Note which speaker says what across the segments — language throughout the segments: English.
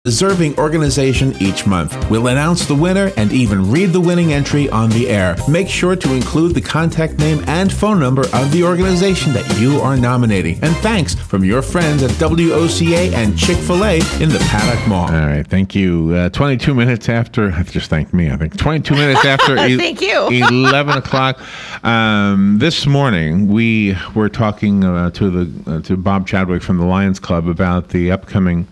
Speaker 1: deserving organization each month. We'll announce the winner and even read the winning entry on the air. Make sure to include the contact name and phone number of the organization that you are nominating. And thanks from your friends at WOCA and Chick-fil-A in the Paddock Mall. All right, thank you. 22 minutes after, just thank me, I think. 22 minutes after
Speaker 2: thank you.
Speaker 1: 11 o'clock. This morning, we were talking to Bob Chadwick from the Lions Club about the upcoming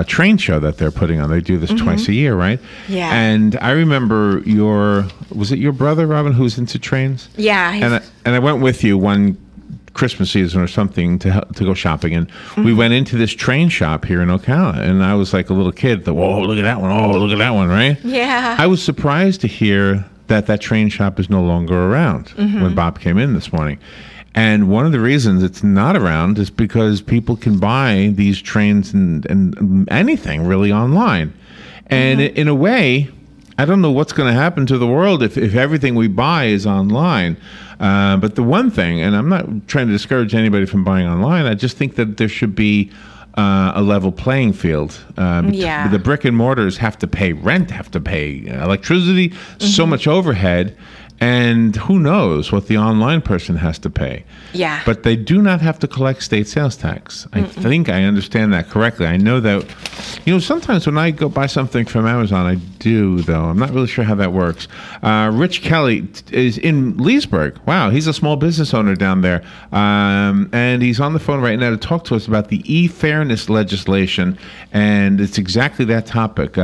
Speaker 1: train show that they're putting on. They do this twice a year, right?
Speaker 2: Yeah.
Speaker 1: And I remember was it your brother, Robin, who's into trains?
Speaker 2: Yeah.
Speaker 1: And I went with you one Christmas season or something to go shopping, and we went into this train shop here in Ocala, and I was like a little kid. Whoa, look at that one! Oh, look at that one! Right?
Speaker 2: Yeah.
Speaker 1: I was surprised to hear that train shop is no longer around when Bob came in this morning. And one of the reasons it's not around is because people can buy these trains and anything really online. And in a way, I don't know what's going to happen to the world if everything we buy is online. But the one thing, and I'm not trying to discourage anybody from buying online, I just think that there should be a level playing field. The brick and mortars have to pay rent, have to pay electricity, so much overhead. And who knows what the online person has to pay.
Speaker 2: Yeah.
Speaker 1: But they do not have to collect state sales tax. I think I understand that correctly. I know that, sometimes when I go buy something from Amazon, I do, though. I'm not really sure how that works. Rich Kelley is in Leesburg. Wow, he's a small business owner down there. And he's on the phone right now to talk to us about the e-fairness legislation. And it's exactly that topic.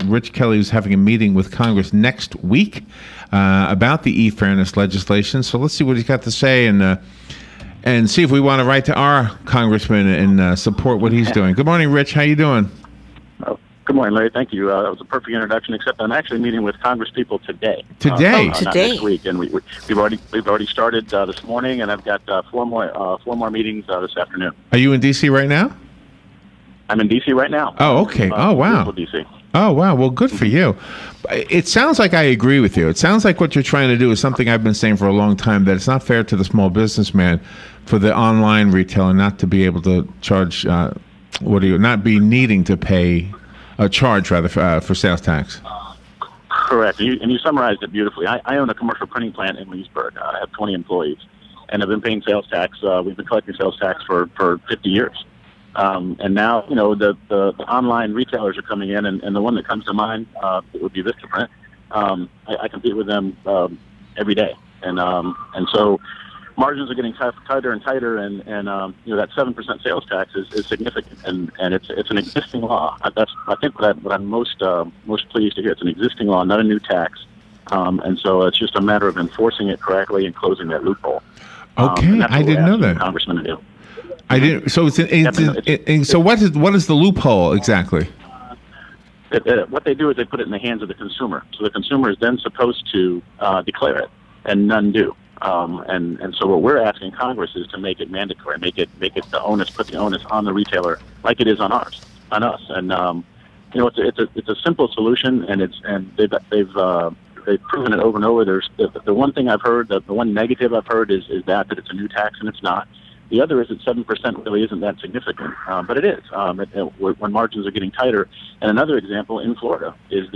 Speaker 1: Rich Kelley is having a meeting with Congress next week about the e-fairness legislation. So let's see what he's got to say and see if we want to write to our congressman and support what he's doing. Good morning, Rich. How you doing?
Speaker 3: Oh, good morning, Larry. Thank you. That was a perfect introduction, except I'm actually meeting with congresspeople today.
Speaker 1: Today?
Speaker 3: Not next week. And we've already started this morning, and I've got four more meetings this afternoon.
Speaker 1: Are you in D.C. right now?
Speaker 3: I'm in D.C. right now.
Speaker 1: Oh, okay. Oh, wow.
Speaker 3: D.C.
Speaker 1: Oh, wow. Well, good for you. It sounds like I agree with you. It sounds like what you're trying to do is something I've been saying for a long time, that it's not fair to the small businessman for the online retailer not to be able to charge, not be needing to pay a charge, rather, for sales tax.
Speaker 3: Correct. And you summarized it beautifully. I own a commercial printing plant in Leesburg. I have 20 employees, and I've been paying sales tax. We've been collecting sales tax for 50 years. And now, the online retailers are coming in, and the one that comes to mind would be Vistaprint. I compete with them every day, and so margins are getting tighter and tighter, and that 7% sales tax is significant, and it's an existing law. I think what I'm most pleased to hear. It's an existing law, not a new tax, and so it's just a matter of enforcing it correctly and closing that loophole.
Speaker 1: Okay, I didn't know that.
Speaker 3: Congressman to do.
Speaker 1: I didn't. So so what is the loophole exactly?
Speaker 3: What they do is they put it in the hands of the consumer. So the consumer is then supposed to declare it, and none do. And so what we're asking Congress is to make it mandatory, make it the onus, put the onus on the retailer, like it is on us. And it's a simple solution, and they've proven it over and over. There's the one thing I've heard, the one negative I've heard is that it's a new tax, and it's not. The other is that 7% really isn't that significant, but it is when margins are getting tighter. And another example in Florida is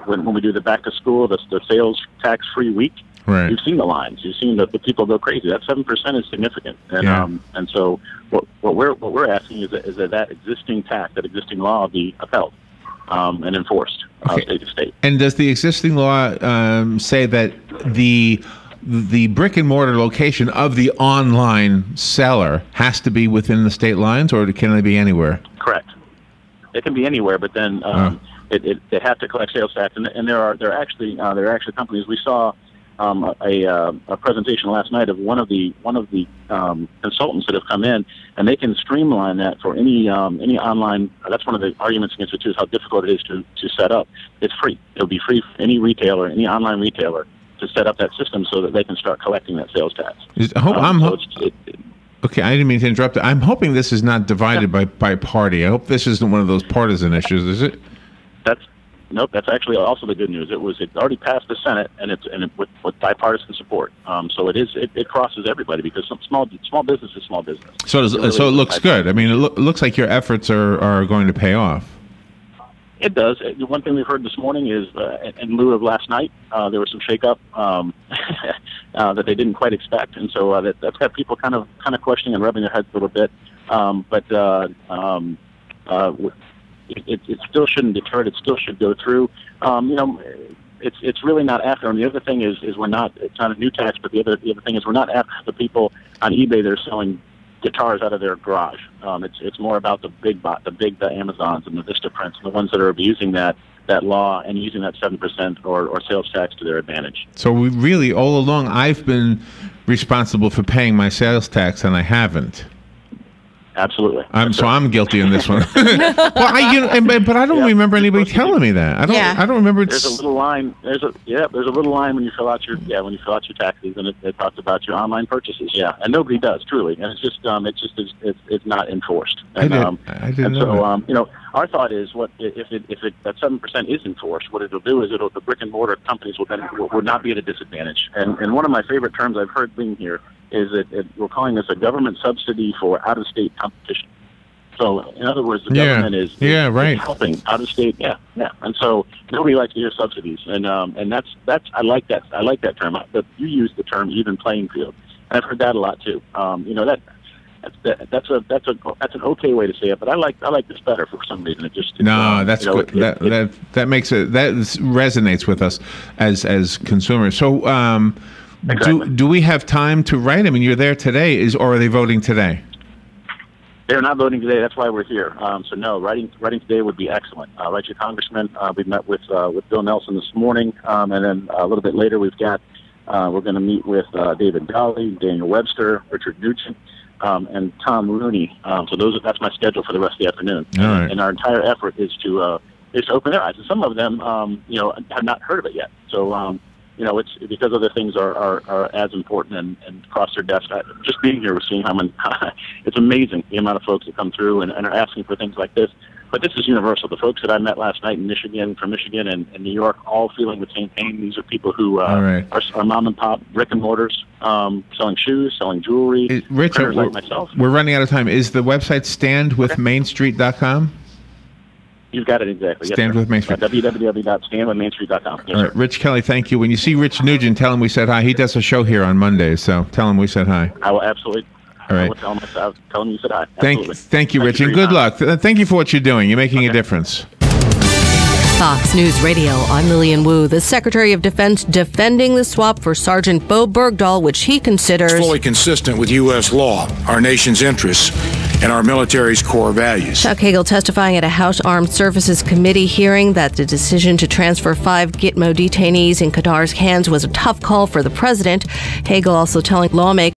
Speaker 3: when we do the back to school, the sales tax free week.
Speaker 1: Right.
Speaker 3: You've seen the lines. You've seen the people go crazy. That 7% is significant, and so what we're asking is that existing tax, that existing law, be upheld and enforced state to state. And
Speaker 1: does the existing law say that the brick and mortar location of the online seller has to be within the state lines, or can it be anywhere?
Speaker 3: Correct. It can be anywhere, but then they have to collect sales tax, and there are actually companies. We saw a presentation last night of one of the consultants that have come in, and they can streamline that for any online. That's one of the arguments against it too, is how difficult it is to set up. It's free. It'll be free for any retailer, any online retailer, to set up that system so that they can start collecting that sales tax.
Speaker 1: Okay, I didn't mean to interrupt. I'm hoping this is not divided by party. I hope this isn't one of those partisan issues, is it?
Speaker 3: Nope. That's actually also the good news. It already passed the Senate, and with bipartisan support. So it crosses everybody, because some small business is small business.
Speaker 1: So it looks good. I mean, it looks like your efforts are going to pay off.
Speaker 3: It does. One thing we've heard this morning is, in lieu of last night, there was some shakeup that they didn't quite expect, and so that's got people kind of questioning and rubbing their heads a little bit. It still shouldn't deter it. It still should go through. It's really not after. And the other thing is we're not. It's not a new tax, but the other thing is we're not after the people on eBay that are selling guitars out of their garage. It's more about the the Amazons and the Vistaprints, and the ones that are abusing that law and using that 7% or sales tax to their advantage.
Speaker 1: So we really, all along, I've been responsible for paying my sales tax, and I haven't.
Speaker 3: Absolutely.
Speaker 1: So I'm guilty in this one. Well, but I don't remember anybody telling me that. I don't remember.
Speaker 3: There's a little line. There's a little line when you fill out your taxes, and it talks about your online purchases. Yeah, and nobody does truly, and it's not enforced. And,
Speaker 1: I didn't know
Speaker 3: so our thought is, what if that 7% is enforced? What it'll do is the brick and mortar companies will not be at a disadvantage. And one of my favorite terms I've heard being here is that we're calling this a government subsidy for out-of-state competition. So, in other words, the government is helping out-of-state. Yeah. And so nobody likes to hear subsidies, and that's I like that term. But you use the term even playing field, and I've heard that a lot too. That's an okay way to say it, but I like this better for some reason.
Speaker 1: That's good. That makes it, that resonates with us as consumers. So. Exactly. Do we have time to write? I mean, you're there today, or are they voting today?
Speaker 3: They're not voting today. That's why we're here. So no, writing today would be excellent. Write your congressman. We met with Bill Nelson this morning, and then a little bit later we're going to meet with David Kelley, Daniel Webster, Richard Nugent, and Tom Rooney. So that's my schedule for the rest of the afternoon.
Speaker 1: All right.
Speaker 3: And our entire effort is to open their eyes. And some of them, have not heard of it yet. So. It's because other things are as important and cross their desk. Just being here, we're seeing how many. It's amazing the amount of folks that come through and are asking for things like this. But this is universal. The folks that I met last night from Michigan and New York, all feeling the same pain. These are people who are mom and pop brick and mortars, selling shoes, selling jewelry.
Speaker 1: Richard,
Speaker 3: like myself.
Speaker 1: We're running out of time. Is the website standwithmainstreet.com?
Speaker 3: You've got it exactly.
Speaker 1: Stand with Main Street.
Speaker 3: www.standwithmainstreet.com.
Speaker 1: All right, Rich Kelley, thank you. When you see Rich Nugent, tell him we said hi. He does a show here on Mondays, so tell him we said hi.
Speaker 3: I will absolutely.
Speaker 1: All right.
Speaker 3: I will tell him you said hi.
Speaker 1: Thank you, Rich, and good luck. Thank you for what you're doing. You're making a difference.
Speaker 2: Fox News Radio, I'm Lillian Wu. The Secretary of Defense defending the swap for Sergeant Bo Bergdahl, which he considers
Speaker 4: fully consistent with U.S. law, our nation's interests, and our military's core values.
Speaker 2: Chuck Hagel testifying at a House Armed Services Committee hearing that the decision to transfer 5 Gitmo detainees in Qatar's hands was a tough call for the president. Hagel also telling lawmakers